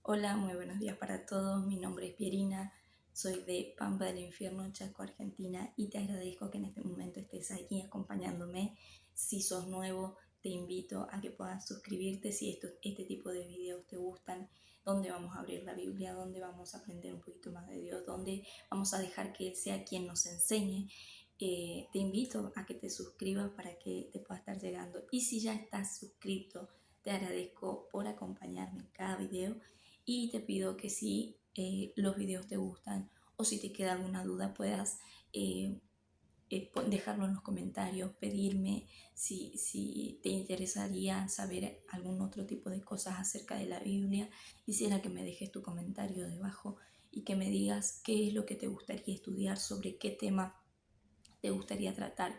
Hola, muy buenos días para todos. Mi nombre es Pierina, soy de Pampa del Infierno, Chaco, Argentina, y te agradezco que en este momento estés aquí acompañándome. Si sos nuevo, te invito a que puedas suscribirte si este tipo de videos te gustan, donde vamos a abrir la Biblia, donde vamos a aprender un poquito más de Dios, donde vamos a dejar que Él sea quien nos enseñe. Te invito a que te suscribas para que te pueda estar llegando. Y si ya estás suscrito, te agradezco por acompañarme en cada video y te pido que si los videos te gustan o si te queda alguna duda puedas dejarlo en los comentarios, pedirme si te interesaría saber algún otro tipo de cosas acerca de la Biblia. Quisiera que me dejes tu comentario debajo y que me digas qué es lo que te gustaría estudiar, sobre qué tema te gustaría tratar.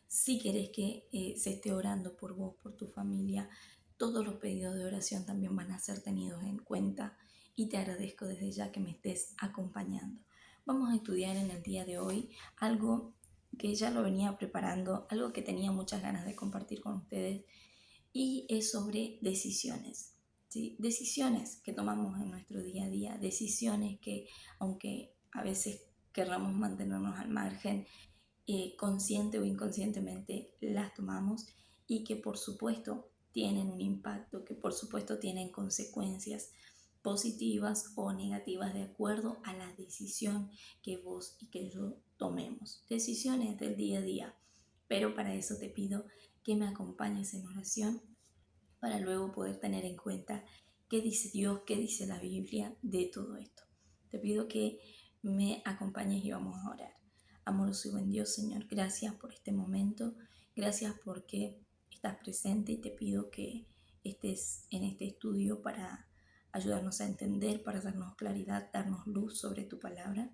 Si querés que se esté orando por vos, por tu familia, todos los pedidos de oración también van a ser tenidos en cuenta y te agradezco desde ya que me estés acompañando. Vamos a estudiar en el día de hoy algo que ya lo venía preparando, algo que tenía muchas ganas de compartir con ustedes, y es sobre decisiones. ¿Sí? Decisiones que tomamos en nuestro día a día, decisiones que, aunque a veces querramos mantenernos al margen, consciente o inconscientemente las tomamos, y que por supuesto tienen un impacto, que por supuesto tienen consecuencias positivas o negativas de acuerdo a la decisión que vos y que yo tomemos. Decisiones del día a día. Pero para eso te pido que me acompañes en oración para luego poder tener en cuenta qué dice Dios, qué dice la Biblia de todo esto. Te pido que me acompañes y vamos a orar. Amoroso y buen Dios, Señor, gracias por este momento, gracias porque estás presente, y te pido que estés en este estudio para ayudarnos a entender, para darnos claridad, darnos luz sobre tu palabra.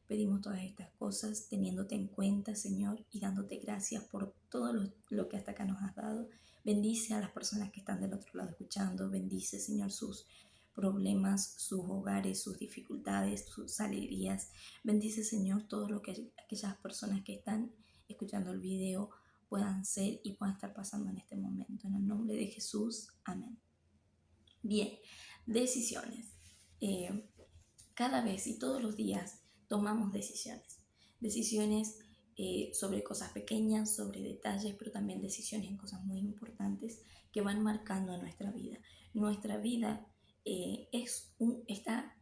Pedimos todas estas cosas teniéndote en cuenta, Señor, y dándote gracias por todo lo que hasta acá nos has dado. Bendice a las personas que están del otro lado escuchando. Bendice, Señor, sus problemas, sus hogares, sus dificultades, sus alegrías. Bendice, Señor, todo lo que aquellas personas que están escuchando el video puedan ser y puedan estar pasando en este momento. En el nombre de Jesús, amén. Bien, decisiones. Cada vez y todos los días tomamos decisiones. Decisiones sobre cosas pequeñas, sobre detalles, pero también decisiones en cosas muy importantes que van marcando nuestra vida. Nuestra vida está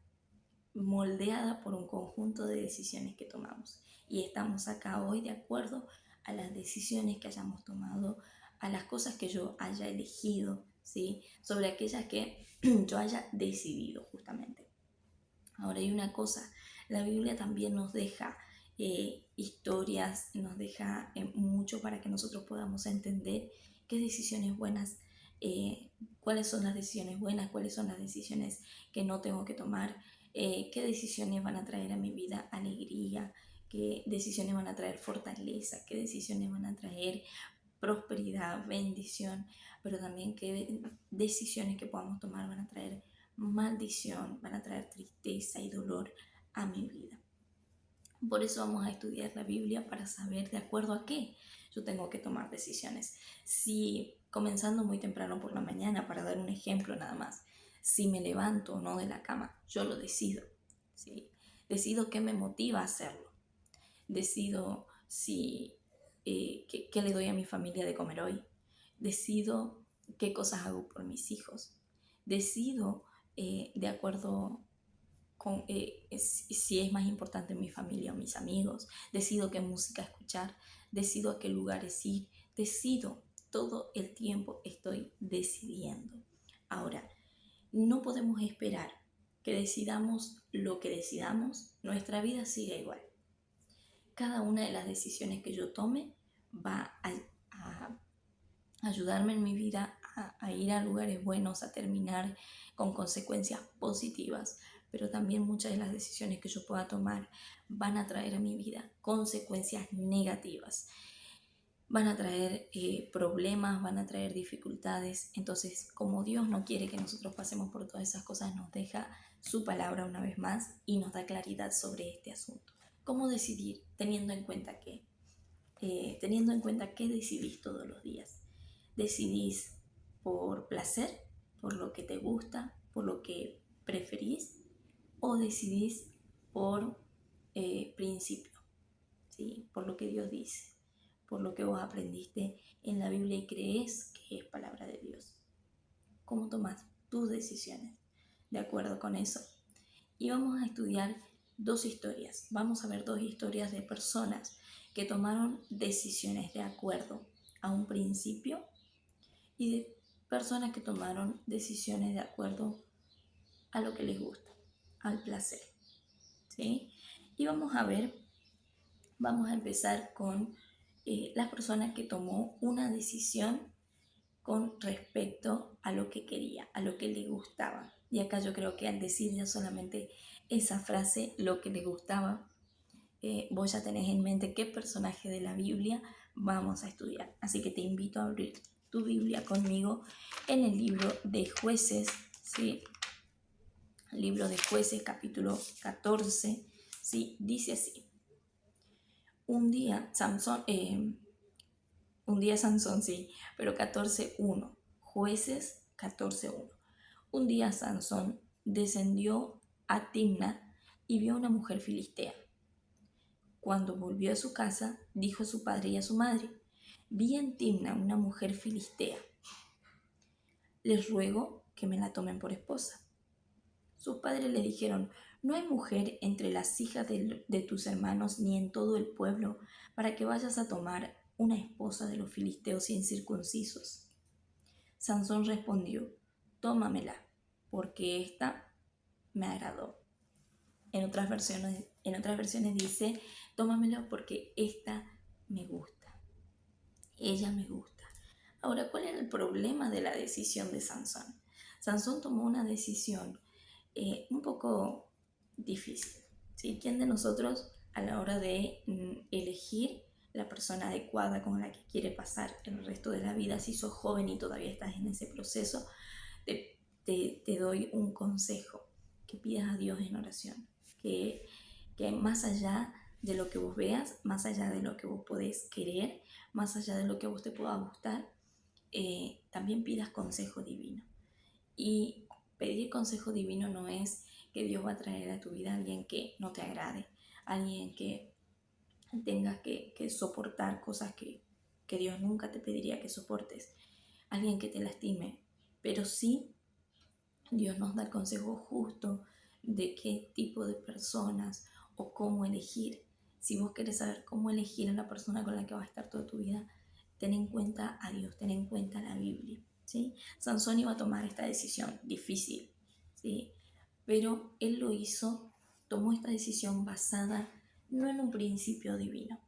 moldeada por un conjunto de decisiones que tomamos. Y estamos acá hoy de acuerdo a las decisiones que hayamos tomado, a las cosas que yo haya elegido, ¿sí? Sobre aquellas que yo haya decidido justamente. Ahora hay una cosa, la Biblia también nos deja historias, nos deja mucho para que nosotros podamos entender qué decisiones buenas, cuáles son las decisiones buenas, cuáles son las decisiones que no tengo que tomar, qué decisiones van a traer a mi vida alegría, qué decisiones van a traer fortaleza, qué decisiones van a traer prosperidad, bendición, pero también qué decisiones que podamos tomar van a traer maldición, van a traer tristeza y dolor a mi vida. Por eso vamos a estudiar la Biblia, para saber de acuerdo a qué yo tengo que tomar decisiones. Si comenzando muy temprano por la mañana, para dar un ejemplo nada más, si me levanto o no de la cama, yo lo decido, ¿sí? Decido qué me motiva a hacerlo. Decido qué le doy a mi familia de comer hoy. Decido qué cosas hago por mis hijos. Decido de acuerdo con si es más importante mi familia o mis amigos. Decido qué música escuchar. Decido a qué lugares ir. Decido. Todo el tiempo estoy decidiendo. Ahora, no podemos esperar que decidamos lo que decidamos. Nuestra vida sigue igual. Cada una de las decisiones que yo tome va a ayudarme en mi vida a ir a lugares buenos, a terminar con consecuencias positivas, pero también muchas de las decisiones que yo pueda tomar van a traer a mi vida consecuencias negativas. Van a traer problemas, van a traer dificultades. Entonces, como Dios no quiere que nosotros pasemos por todas esas cosas, nos deja su palabra una vez más y nos da claridad sobre este asunto. ¿Cómo decidir teniendo en cuenta qué? Teniendo en cuenta qué decidís todos los días. ¿Decidís por placer, por lo que te gusta, por lo que preferís o decidís por principio, ¿sí? Por lo que Dios dice, por lo que vos aprendiste en la Biblia y crees que es palabra de Dios. ¿Cómo tomas tus decisiones de acuerdo con eso? Y vamos a estudiar dos historias. Vamos a ver dos historias de personas que tomaron decisiones de acuerdo a un principio y de personas que tomaron decisiones de acuerdo a lo que les gusta, al placer, ¿sí? Y vamos a empezar con la persona que tomó una decisión con respecto a lo que quería, a lo que le gustaba. Y acá yo creo que al decir ya solamente esa frase, lo que le gustaba, vos ya tenés en mente qué personaje de la Biblia vamos a estudiar. Así que te invito a abrir tu Biblia conmigo en el libro de Jueces, ¿sí? Libro de Jueces, capítulo 14, ¿sí? Dice así: un día Sansón, sí, pero 14:1. Jueces 14:1. Un día Sansón descendió a Timna y vio a una mujer filistea. Cuando volvió a su casa, dijo a su padre y a su madre: vi en Timna una mujer filistea. Les ruego que me la tomen por esposa. Sus padres le dijeron: no hay mujer entre las hijas de tus hermanos ni en todo el pueblo para que vayas a tomar una esposa de los filisteos incircuncisos. Sansón respondió: tómamela, porque esta me agradó. En otras versiones dice: tómamela porque esta me gusta. Ella me gusta. Ahora, ¿cuál era el problema de la decisión de Sansón? Sansón tomó una decisión un poco difícil, ¿sí? ¿Quién de nosotros a la hora de elegir la persona adecuada con la que quiere pasar el resto de la vida, si sos joven y todavía estás en ese proceso, te doy un consejo: que pidas a Dios en oración, que más allá de lo que vos veas, más allá de lo que vos podés querer, más allá de lo que a vos te pueda gustar, también pidas consejo divino. Y pedir consejo divino no es que Dios va a traer a tu vida a alguien que no te agrade, alguien que tengas que soportar cosas que Dios nunca te pediría que soportes, alguien que te lastime, pero sí Dios nos da el consejo justo de qué tipo de personas o cómo elegir. Si vos querés saber cómo elegir a la persona con la que vas a estar toda tu vida, ten en cuenta a Dios, ten en cuenta la Biblia, ¿sí? Sansón iba a tomar esta decisión difícil, ¿sí? Pero él lo hizo, tomó esta decisión basada no en un principio divino.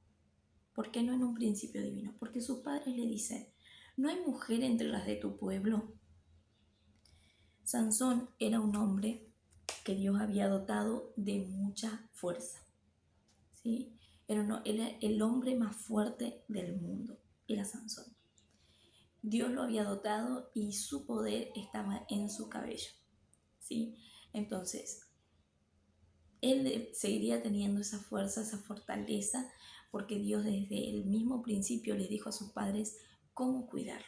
¿Por qué no en un principio divino? Porque sus padres le dicen: no hay mujer entre las de tu pueblo. Sansón era un hombre que Dios había dotado de mucha fuerza, ¿sí? Era el hombre más fuerte del mundo, era Sansón. Dios lo había dotado y su poder estaba en su cabello, ¿sí? Entonces, él seguiría teniendo esa fuerza, esa fortaleza, porque Dios desde el mismo principio les dijo a sus padres cómo cuidarlo.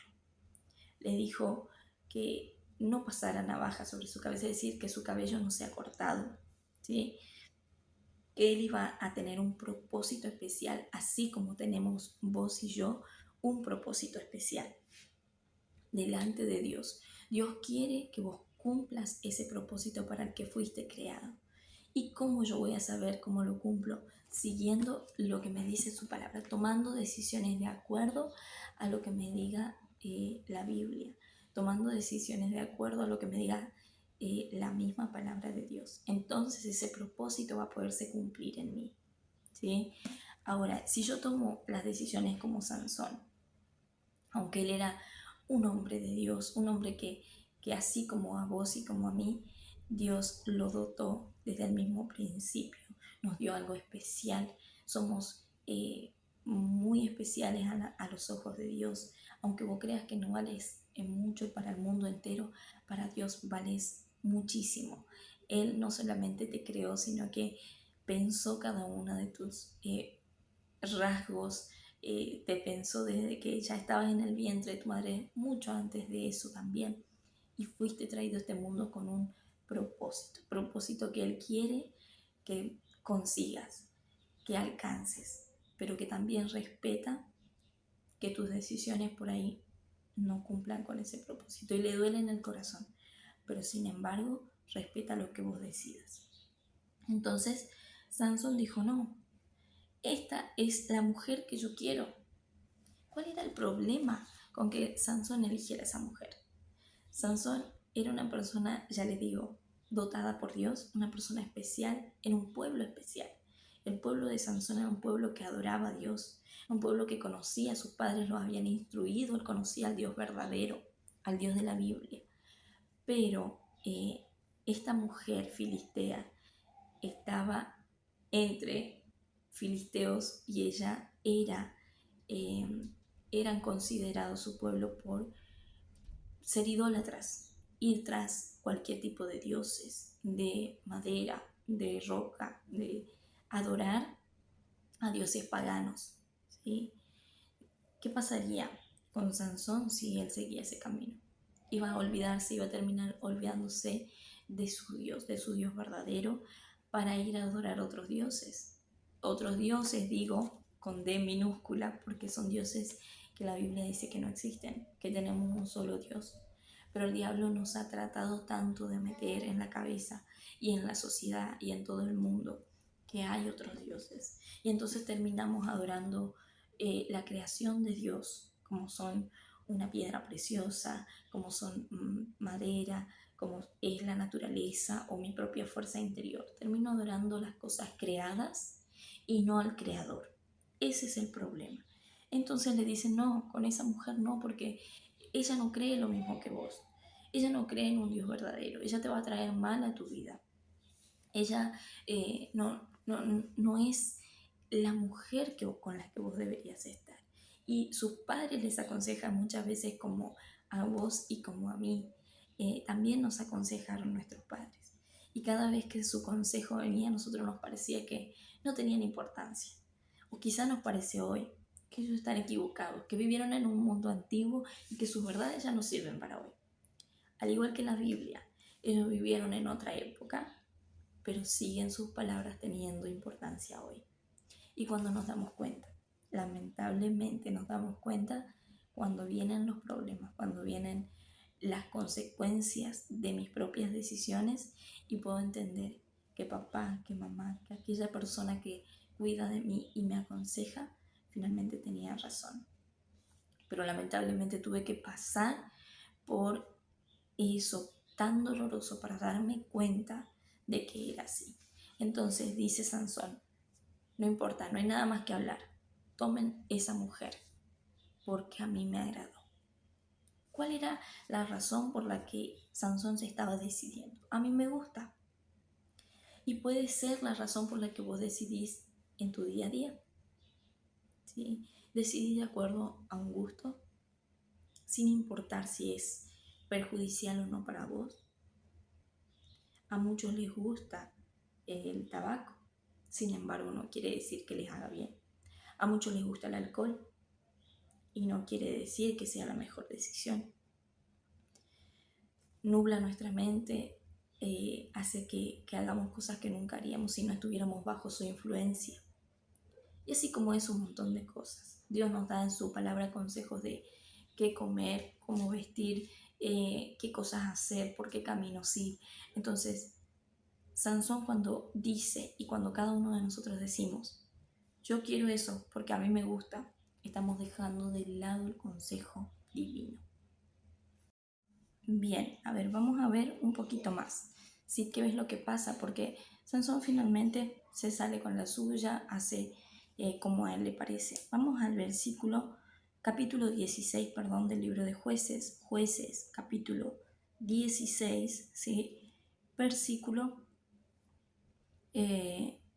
Le dijo que no pasara navaja sobre su cabeza, es decir, que su cabello no sea cortado, ¿sí? Que él iba a tener un propósito especial, así como tenemos vos y yo un propósito especial delante de Dios. Dios quiere que vos cumplas ese propósito para el que fuiste creado. ¿Y cómo yo voy a saber cómo lo cumplo? Siguiendo lo que me dice su palabra, tomando decisiones de acuerdo a lo que me diga la Biblia, tomando decisiones de acuerdo a lo que me diga la misma palabra de Dios. Entonces ese propósito va a poderse cumplir en mí, ¿sí? Ahora, si yo tomo las decisiones como Sansón, aunque él era un hombre de Dios, un hombre que así como a vos y como a mí, Dios lo dotó desde el mismo principio, nos dio algo especial, somos muy especiales a los ojos de Dios, aunque vos creas que no vales mucho para el mundo entero, para Dios vales muchísimo. Él no solamente te creó, sino que pensó cada uno de tus rasgos, te pensó desde que ya estabas en el vientre de tu madre, mucho antes de eso también, y fuiste traído a este mundo con un propósito. propósito que Él quiere que consigas, que alcances, pero que también respeta que tus decisiones por ahí no cumplan con ese propósito y le duele en el corazón, pero sin embargo respeta lo que vos decidas. Entonces Sansón dijo, no, esta es la mujer que yo quiero. ¿Cuál era el problema con que Sansón eligiera a esa mujer? Sansón era una persona, ya les digo, dotada por Dios, una persona especial en un pueblo especial. El pueblo de Sansón era un pueblo que adoraba a Dios, un pueblo que conocía, sus padres los habían instruido, él conocía al Dios verdadero, al Dios de la Biblia. Pero esta mujer filistea estaba entre filisteos y ella eran considerados su pueblo por ser idólatras, ir tras cualquier tipo de dioses, de madera, de roca, de adorar a dioses paganos, ¿sí? ¿Qué pasaría con Sansón si él seguía ese camino? Iba a olvidarse, iba a terminar olvidándose de su Dios verdadero, para ir a adorar otros dioses. Otros dioses, digo, con D minúscula, porque son dioses que la Biblia dice que no existen, que tenemos un solo Dios. Pero el diablo nos ha tratado tanto de meter en la cabeza y en la sociedad y en todo el mundo que hay otros dioses. Y entonces terminamos adorando la creación de Dios, como son una piedra preciosa, como son madera, como es la naturaleza o mi propia fuerza interior. Termino adorando las cosas creadas y no al creador. Ese es el problema. Entonces le dicen, no, con esa mujer no, porque ella no cree lo mismo que vos. Ella no cree en un Dios verdadero. Ella te va a traer mal a tu vida. Ella no es la mujer con la que vos deberías estar. Y sus padres les aconsejan muchas veces, como a vos y como a mí, también nos aconsejaron nuestros padres. Y cada vez que su consejo venía, a nosotros nos parecía que no tenían importancia. O quizá nos parece hoy que ellos están equivocados, que vivieron en un mundo antiguo y que sus verdades ya no sirven para hoy. Al igual que la Biblia, ellos vivieron en otra época, pero siguen sus palabras teniendo importancia hoy. Y cuando nos damos cuenta, lamentablemente nos damos cuenta cuando vienen los problemas, cuando vienen las consecuencias de mis propias decisiones, y puedo entender que papá, que mamá, que aquella persona que cuida de mí y me aconseja, finalmente tenía razón. Pero lamentablemente tuve que pasar por eso tan doloroso para darme cuenta de que era así. Entonces dice Sansón, no importa, no hay nada más que hablar. Tomen esa mujer, porque a mí me agradó. ¿Cuál era la razón por la que Sansón se estaba decidiendo? A mí me gusta. Y puede ser la razón por la que vos decidís en tu día a día. ¿Sí? Decidís de acuerdo a un gusto, sin importar si es perjudicial o no para vos. A muchos les gusta el tabaco, sin embargo no quiere decir que les haga bien. A muchos les gusta el alcohol y no quiere decir que sea la mejor decisión. Nubla nuestra mente, hace que hagamos cosas que nunca haríamos si no estuviéramos bajo su influencia. Y así como es un montón de cosas. Dios nos da en su palabra consejos de qué comer, cómo vestir, qué cosas hacer, por qué caminos ir. Entonces, Sansón, cuando dice y cuando cada uno de nosotros decimos, yo quiero eso porque a mí me gusta, estamos dejando de lado el consejo divino. Bien, a ver, vamos a ver un poquito más. ¿Sí? ¿Qué ves lo que pasa? Porque Sansón finalmente se sale con la suya, hace como a él le parece. Vamos al capítulo 16, del libro de Jueces, capítulo 16, ¿sí? Versículo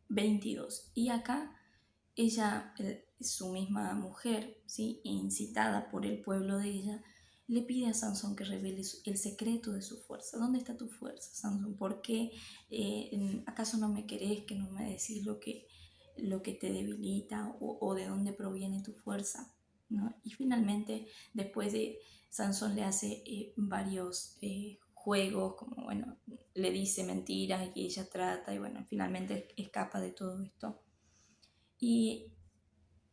22. Y acá ella, su misma mujer, ¿sí? Incitada por el pueblo de ella, le pide a Sansón que revele el secreto de su fuerza. ¿Dónde está tu fuerza, Sansón? ¿Por qué acaso no me querés, que no me decís lo que te debilita, o de dónde proviene tu fuerza, ¿no? Y finalmente, después de Sansón le hace varios juegos, como bueno, le dice mentiras y ella trata y bueno, finalmente escapa de todo esto. Y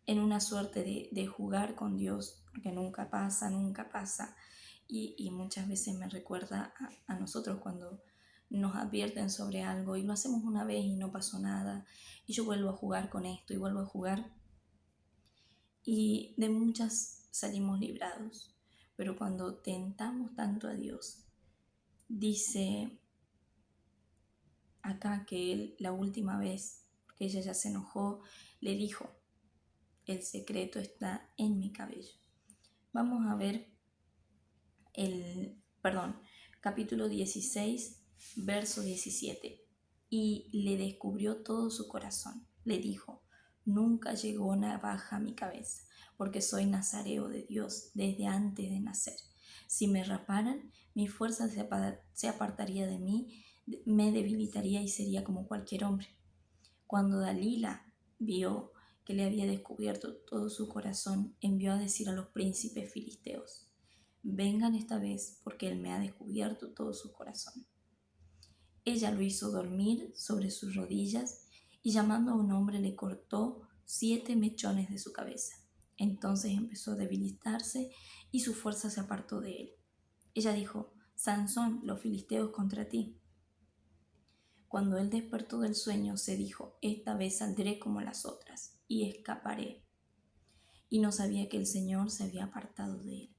en una suerte de jugar con Dios, porque nunca pasa, y muchas veces me recuerda a nosotros cuando nos advierten sobre algo y lo hacemos una vez y no pasó nada, y yo vuelvo a jugar con esto y vuelvo a jugar, y de muchas salimos librados, pero cuando tentamos tanto a Dios, dice acá que él la última vez, porque ella ya se enojó, le dijo: el secreto está en mi cabello. Vamos a ver capítulo 16, verso 17. Y le descubrió todo su corazón. Le dijo: nunca llegó navaja a mi cabeza, porque soy nazareo de Dios desde antes de nacer. Si me raparan, mi fuerza se apartaría de mí, me debilitaría y sería como cualquier hombre. Cuando Dalila vio que le había descubierto todo su corazón, envió a decir a los príncipes filisteos: vengan esta vez, porque él me ha descubierto todo su corazón. Ella lo hizo dormir sobre sus rodillas y llamando a un hombre le cortó 7 mechones de su cabeza. Entonces empezó a debilitarse y su fuerza se apartó de él. Ella dijo: Sansón, los filisteos contra ti. Cuando él despertó del sueño, se dijo: esta vez saldré como las otras y escaparé. Y no sabía que el Señor se había apartado de él.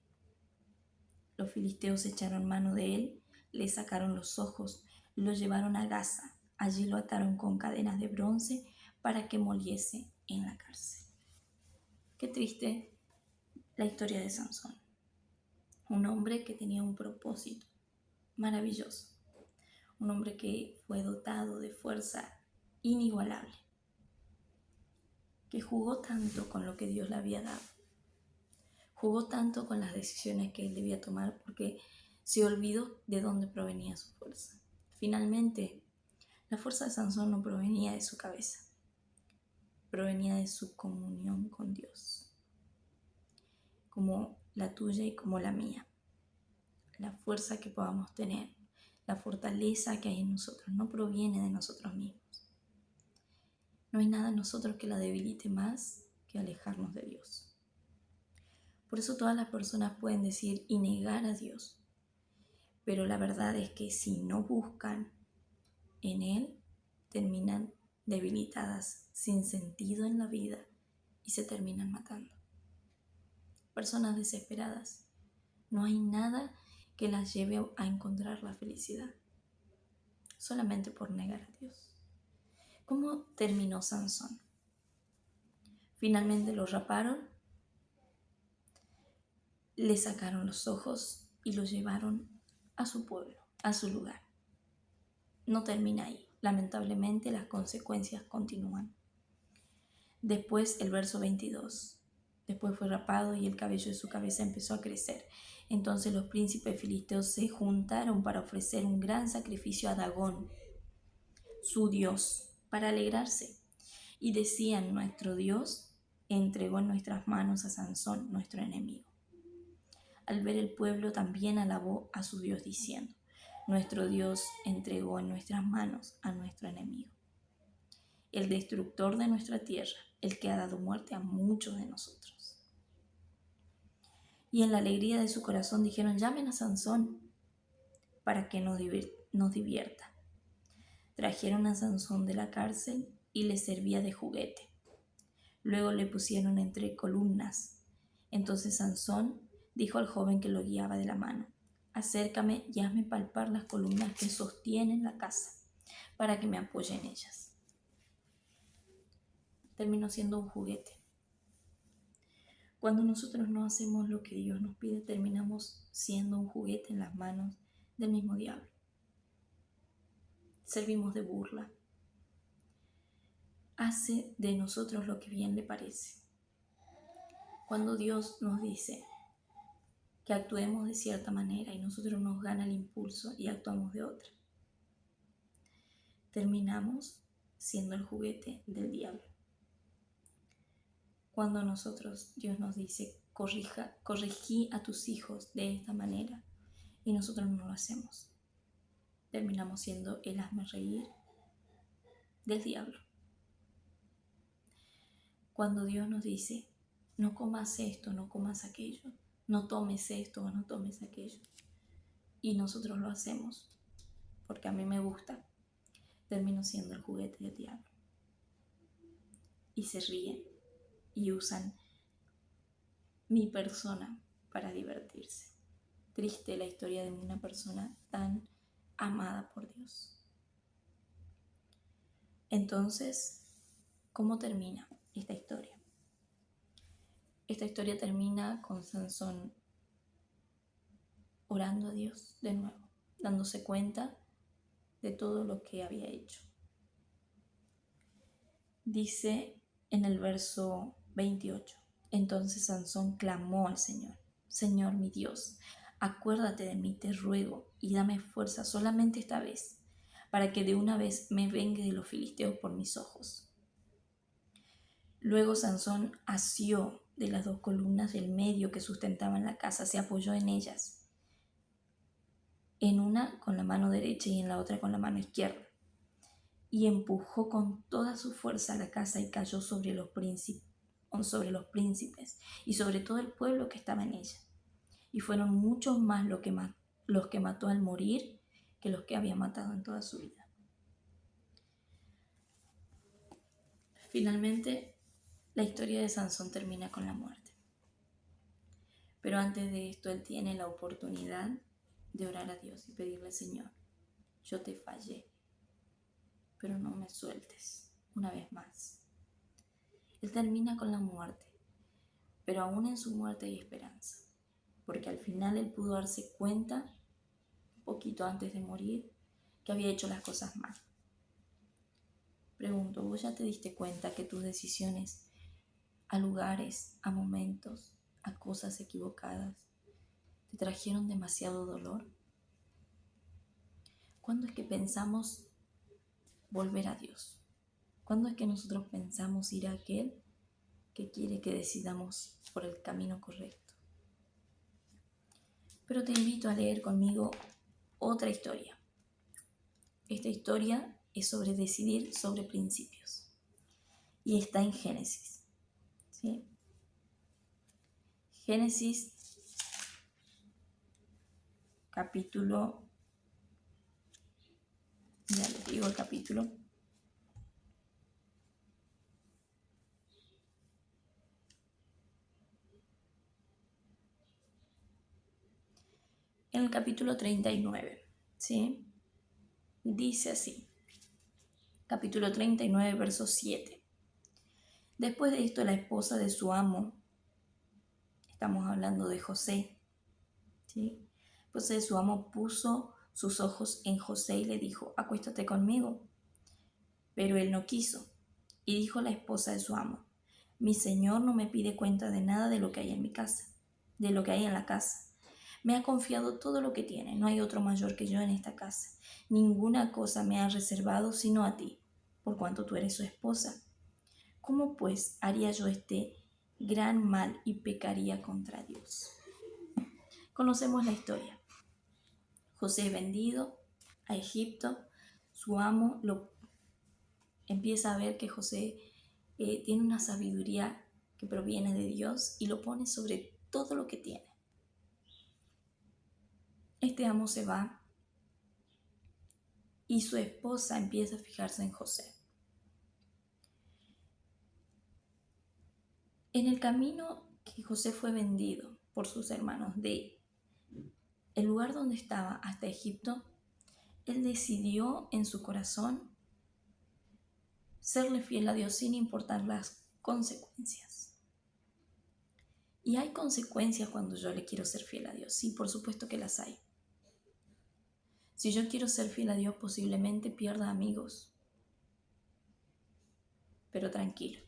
Los filisteos echaron mano de él, le sacaron los ojos, lo llevaron a Gaza. Allí lo ataron con cadenas de bronce para que moliese en la cárcel. Qué triste la historia de Sansón. Un hombre que tenía un propósito maravilloso. Un hombre que fue dotado de fuerza inigualable. Que jugó tanto con lo que Dios le había dado. Jugó tanto con las decisiones que él debía tomar porque se olvidó de dónde provenía su fuerza. Finalmente, la fuerza de Sansón no provenía de su cabeza, provenía de su comunión con Dios, como la tuya y como la mía. La fuerza que podamos tener, la fortaleza que hay en nosotros, no proviene de nosotros mismos. No hay nada en nosotros que la debilite más que alejarnos de Dios. Por eso todas las personas pueden decir y negar a Dios, pero la verdad es que si no buscan en Él, terminan debilitadas, sin sentido en la vida y se terminan matando. Personas desesperadas. No hay nada que las lleve a encontrar la felicidad, solamente por negar a Dios. ¿Cómo terminó Sansón? Finalmente lo raparon, le sacaron los ojos y lo llevaron a su pueblo, a su lugar. No termina ahí. Lamentablemente las consecuencias continúan. Después el verso 22. Después fue rapado y el cabello de su cabeza empezó a crecer. Entonces los príncipes filisteos se juntaron para ofrecer un gran sacrificio a Dagón, su dios, para alegrarse. Y decían: nuestro Dios entregó en nuestras manos a Sansón, nuestro enemigo. Al ver el pueblo también alabó a su Dios diciendo: nuestro Dios entregó en nuestras manos a nuestro enemigo, el destructor de nuestra tierra, el que ha dado muerte a muchos de nosotros. Y en la alegría de su corazón dijeron: llamen a Sansón para que nos divierta. Trajeron a Sansón de la cárcel y le servía de juguete. Luego le pusieron entre columnas. Entonces Sansón dijo al joven que lo guiaba de la mano: acércame y hazme palpar las columnas que sostienen la casa, para que me apoye en ellas. Terminó siendo un juguete. Cuando nosotros no hacemos lo que Dios nos pide, terminamos siendo un juguete en las manos del mismo diablo. Servimos de burla. Hace de nosotros lo que bien le parece. Cuando Dios nos dice que actuemos de cierta manera y nosotros nos gana el impulso y actuamos de otra, terminamos siendo el juguete del diablo. Cuando Dios nos dice: corregí a tus hijos de esta manera, y nosotros no lo hacemos, terminamos siendo el hazmerreír del diablo. Cuando Dios nos dice, no comas esto, no comas aquello, no tomes esto o no tomes aquello, y nosotros lo hacemos porque a mí me gusta, termino siendo el juguete del diablo. Y se ríen y usan mi persona para divertirse. Triste la historia de una persona tan amada por Dios. Entonces, ¿cómo termina esta historia? Esta historia termina con Sansón orando a Dios de nuevo, dándose cuenta de todo lo que había hecho. Dice en el verso 28, entonces Sansón clamó al Señor, Señor mi Dios, acuérdate de mí, te ruego, y dame fuerza solamente esta vez, para que de una vez me vengue de los filisteos por mis ojos. Luego Sansón asió de las 2 columnas del medio que sustentaban la casa, se apoyó en ellas, en una con la mano derecha y en la otra con la mano izquierda, y empujó con toda su fuerza la casa y cayó sobre los príncipes y sobre todo el pueblo que estaba en ella. Y fueron muchos más los que mató al morir que los que había matado en toda su vida. Finalmente, la historia de Sansón termina con la muerte. Pero antes de esto, él tiene la oportunidad de orar a Dios y pedirle, Señor, yo te fallé, pero no me sueltes una vez más. Él termina con la muerte, pero aún en su muerte hay esperanza, porque al final él pudo darse cuenta, un poquito antes de morir, que había hecho las cosas mal. Pregunto, ¿vos ya te diste cuenta que tus decisiones a lugares, a momentos, a cosas equivocadas, te trajeron demasiado dolor? ¿Cuándo es que pensamos volver a Dios? ¿Cuándo es que nosotros pensamos ir a aquel que quiere que decidamos por el camino correcto? Pero te invito a leer conmigo otra historia. Esta historia es sobre decidir sobre principios y está en Génesis, ¿sí? Génesis capítulo, ya les digo el capítulo. En el capítulo 39, ¿sí? Dice así, capítulo 39, verso 7. Después de esto, la esposa de su amo, estamos hablando de José, ¿sí? Pues su amo puso sus ojos en José y le dijo, acuéstate conmigo. Pero él no quiso. Y dijo la esposa de su amo, mi señor no me pide cuenta de nada de lo que hay en mi casa, de lo que hay en la casa. Me ha confiado todo lo que tiene, no hay otro mayor que yo en esta casa. Ninguna cosa me ha reservado sino a ti, por cuanto tú eres su esposa. ¿Cómo pues haría yo este gran mal y pecaría contra Dios? Conocemos la historia. José es vendido a Egipto, su amo empieza a ver que José tiene una sabiduría que proviene de Dios y lo pone sobre todo lo que tiene. Este amo se va y su esposa empieza a fijarse en José. En el camino que José fue vendido por sus hermanos de el lugar donde estaba hasta Egipto, él decidió en su corazón serle fiel a Dios sin importar las consecuencias. Y hay consecuencias cuando yo le quiero ser fiel a Dios. Sí, por supuesto que las hay. Si yo quiero ser fiel a Dios, posiblemente pierda amigos. Pero tranquilo.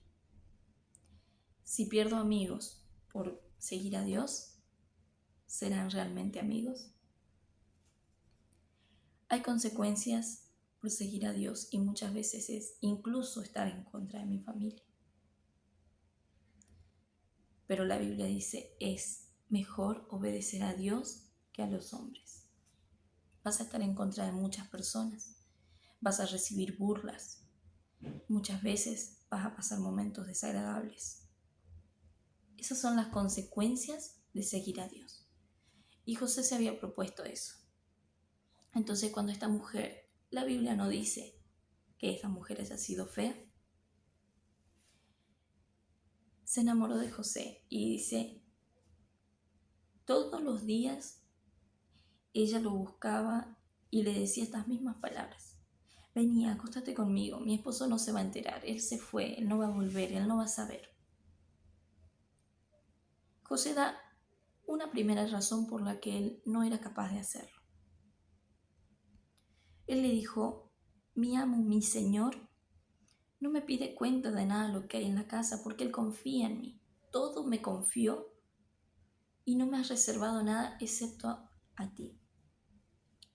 Si pierdo amigos por seguir a Dios, ¿serán realmente amigos? Hay consecuencias por seguir a Dios y muchas veces es incluso estar en contra de mi familia. Pero la Biblia dice, es mejor obedecer a Dios que a los hombres. Vas a estar en contra de muchas personas, vas a recibir burlas, muchas veces vas a pasar momentos desagradables. Esas son las consecuencias de seguir a Dios. Y José se había propuesto eso. Entonces cuando esta mujer, la Biblia no dice que esta mujer haya sido fea, se enamoró de José y dice, todos los días ella lo buscaba y le decía estas mismas palabras. Vení, acóstate conmigo, mi esposo no se va a enterar, él se fue, él no va a volver, él no va a saber. José da una primera razón por la que él no era capaz de hacerlo. Él le dijo, mi amo, mi señor, no me pide cuenta de nada lo que hay en la casa porque él confía en mí. Todo me confió y no me has reservado nada excepto a ti,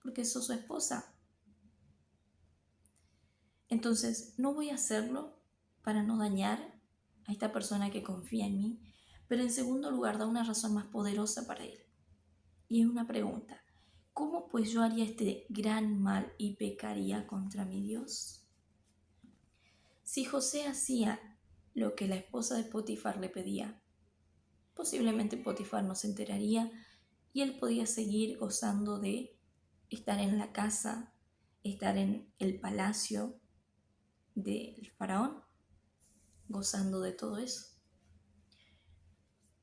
porque sos su esposa. Entonces, no voy a hacerlo para no dañar a esta persona que confía en mí, pero en segundo lugar da una razón más poderosa para él. Y es una pregunta, ¿cómo pues yo haría este gran mal y pecaría contra mi Dios? Si José hacía lo que la esposa de Potifar le pedía, posiblemente Potifar no se enteraría y él podía seguir gozando de estar en la casa, estar en el palacio del faraón, gozando de todo eso.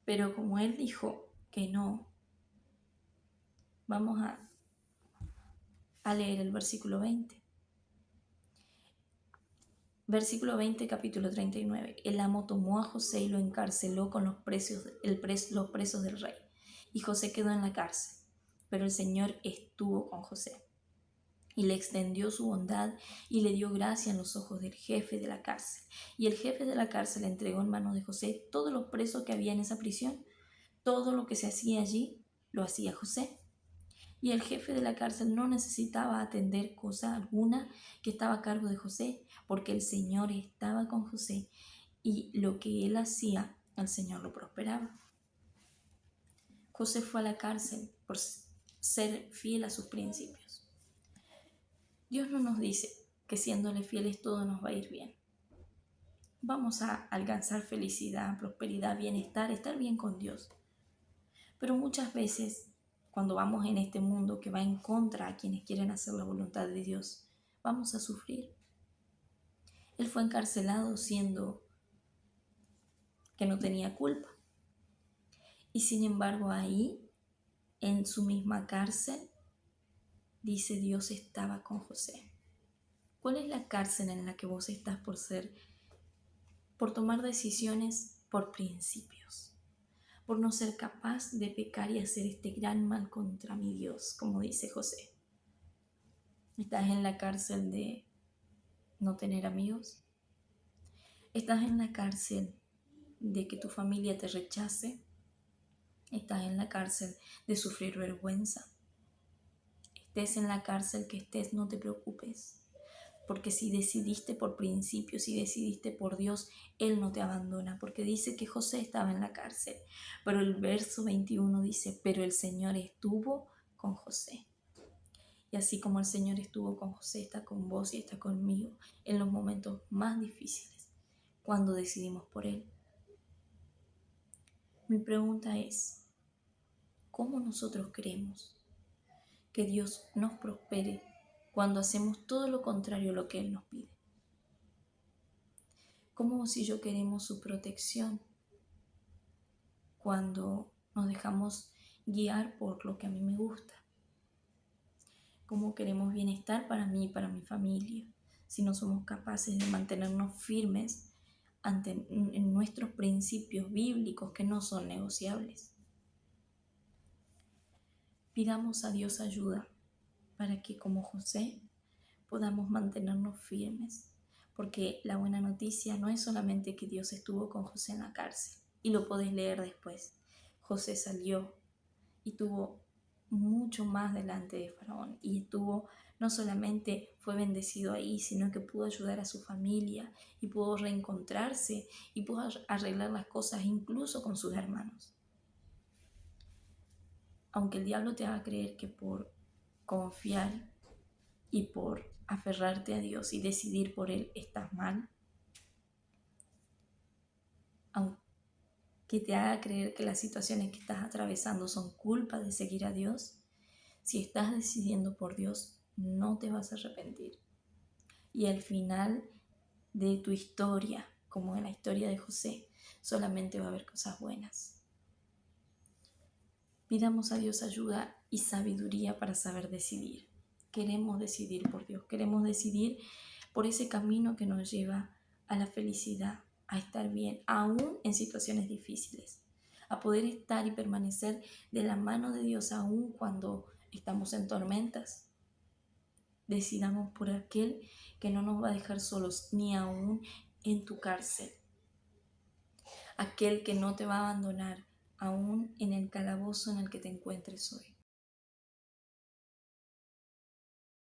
Pero como él dijo que no, vamos a leer el versículo 20. Versículo 20, capítulo 39. El amo tomó a José y lo encarceló con los presos del rey. Y José quedó en la cárcel, pero el Señor estuvo con José y le extendió su bondad y le dio gracia en los ojos del jefe de la cárcel. Y el jefe de la cárcel entregó en manos de José todos los presos que había en esa prisión. Todo lo que se hacía allí lo hacía José. Y el jefe de la cárcel no necesitaba atender cosa alguna que estaba a cargo de José, porque el Señor estaba con José y lo que él hacía, el Señor lo prosperaba. José fue a la cárcel por ser fiel a sus principios. Dios no nos dice que siéndole fieles todo nos va a ir bien. Vamos a alcanzar felicidad, prosperidad, bienestar, estar bien con Dios. Pero muchas veces, cuando vamos en este mundo que va en contra a quienes quieren hacer la voluntad de Dios, vamos a sufrir. Él fue encarcelado siendo que no tenía culpa. Y sin embargo ahí, en su misma cárcel, dice Dios estaba con José. ¿Cuál es la cárcel en la que vos estás por tomar decisiones por principios? Por no ser capaz de pecar y hacer este gran mal contra mi Dios, como dice José. ¿Estás en la cárcel de no tener amigos? ¿Estás en la cárcel de que tu familia te rechace? ¿Estás en la cárcel de sufrir vergüenza? Estés en la cárcel que estés, no te preocupes, porque si decidiste por principios, si decidiste por Dios, Él no te abandona, porque dice que José estaba en la cárcel, pero el verso 21 dice, pero el Señor estuvo con José. Y así como el Señor estuvo con José, está con vos y está conmigo en los momentos más difíciles, cuando decidimos por Él. Mi pregunta es, ¿cómo nosotros creemos que Dios nos prospere cuando hacemos todo lo contrario a lo que Él nos pide? ¿Cómo si yo queremos su protección cuando nos dejamos guiar por lo que a mí me gusta? ¿Cómo queremos bienestar para mí y para mi familia si no somos capaces de mantenernos firmes en nuestros principios bíblicos que no son negociables? Pidamos a Dios ayuda para que, como José, podamos mantenernos firmes, porque la buena noticia no es solamente que Dios estuvo con José en la cárcel, y lo podés leer después. José salió y tuvo mucho más delante de Faraón, y no solamente fue bendecido ahí, sino que pudo ayudar a su familia y pudo reencontrarse y pudo arreglar las cosas incluso con sus hermanos. Aunque el diablo te haga creer que por confiar y por aferrarte a Dios y decidir por Él estás mal, aunque te haga creer que las situaciones que estás atravesando son culpa de seguir a Dios, si estás decidiendo por Dios, no te vas a arrepentir. Y al final de tu historia, como en la historia de José, solamente va a haber cosas buenas. Pidamos a Dios ayuda y sabiduría para saber decidir. Queremos decidir por Dios, queremos decidir por ese camino que nos lleva a la felicidad, a estar bien, aún en situaciones difíciles, a poder estar y permanecer de la mano de Dios aún cuando estamos en tormentas. Decidamos por aquel que no nos va a dejar solos ni aún en tu cárcel, aquel que no te va a abandonar aún en el calabozo en el que te encuentres hoy.